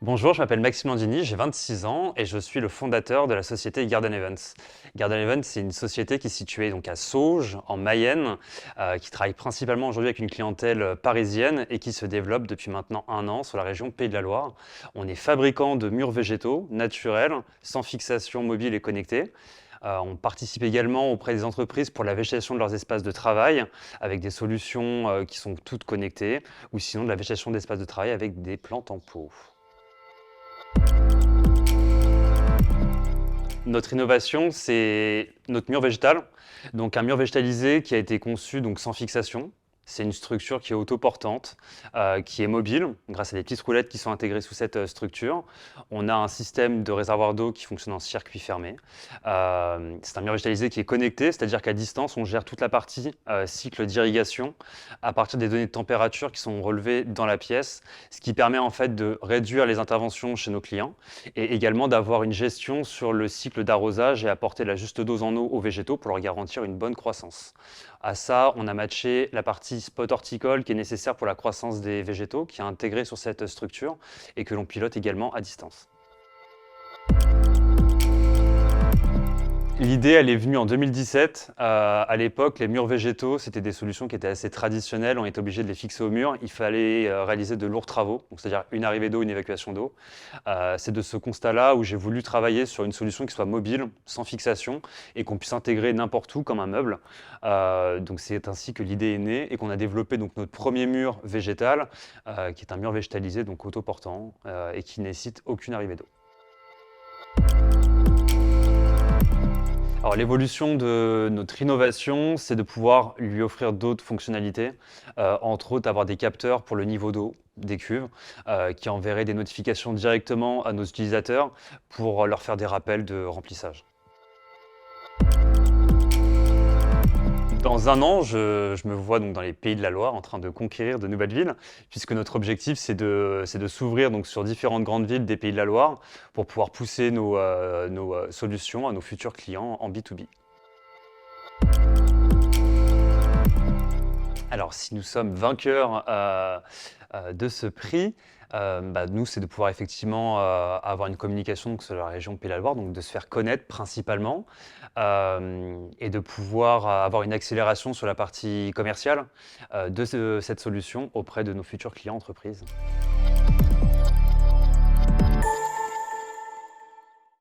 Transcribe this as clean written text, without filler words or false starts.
Bonjour, je m'appelle Maxime Landini, j'ai 26 ans et je suis le fondateur de la société Garden Events. Garden Events, c'est une société qui est située donc à Sauges, en Mayenne, qui travaille principalement aujourd'hui avec une clientèle parisienne et qui se développe depuis maintenant 1 an sur la région Pays de la Loire. On est fabricant de murs végétaux naturels, sans fixation mobile et connectée. On participe également auprès des entreprises pour la végétation de leurs espaces de travail avec des solutions qui sont toutes connectées ou sinon de la végétation d'espaces de travail avec des plantes en pot. Notre innovation, c'est notre mur végétal. Donc un mur végétalisé qui a été conçu donc sans fixation. C'est une structure qui est autoportante, qui est mobile, grâce à des petites roulettes qui sont intégrées sous cette structure. On a un système de réservoir d'eau qui fonctionne en circuit fermé. C'est un mur végétalisé qui est connecté, c'est-à-dire qu'à distance, on gère toute la partie cycle d'irrigation à partir des données de température qui sont relevées dans la pièce, ce qui permet en fait de réduire les interventions chez nos clients et également d'avoir une gestion sur le cycle d'arrosage et apporter la juste dose en eau aux végétaux pour leur garantir une bonne croissance. À ça, on a matché la partie spot horticole qui est nécessaire pour la croissance des végétaux, qui est intégrée sur cette structure et que l'on pilote également à distance. L'idée, elle est venue en 2017. À l'époque, les murs végétaux, c'était des solutions qui étaient assez traditionnelles. On était obligé de les fixer au mur. Il fallait réaliser de lourds travaux, donc c'est-à-dire une arrivée d'eau, une évacuation d'eau. C'est de ce constat-là où j'ai voulu travailler sur une solution qui soit mobile, sans fixation, et qu'on puisse intégrer n'importe où comme un meuble. Donc c'est ainsi que l'idée est née et qu'on a développé donc notre premier mur végétal, qui est un mur végétalisé, donc autoportant, et qui ne nécessite aucune arrivée d'eau. Alors l'évolution de notre innovation, c'est de pouvoir lui offrir d'autres fonctionnalités, entre autres avoir des capteurs pour le niveau d'eau des cuves, qui enverraient des notifications directement à nos utilisateurs pour leur faire des rappels de remplissage. Dans 1 an, je me vois donc dans les Pays de la Loire en train de conquérir de nouvelles villes, puisque notre objectif c'est de s'ouvrir donc sur différentes grandes villes des Pays de la Loire pour pouvoir pousser nos solutions à nos futurs clients en B2B. Alors, si nous sommes vainqueurs de ce prix, nous, c'est de pouvoir effectivement avoir une communication donc, sur la région Pays de la Loire, donc de se faire connaître principalement, et de pouvoir avoir une accélération sur la partie commerciale de cette solution auprès de nos futurs clients entreprises.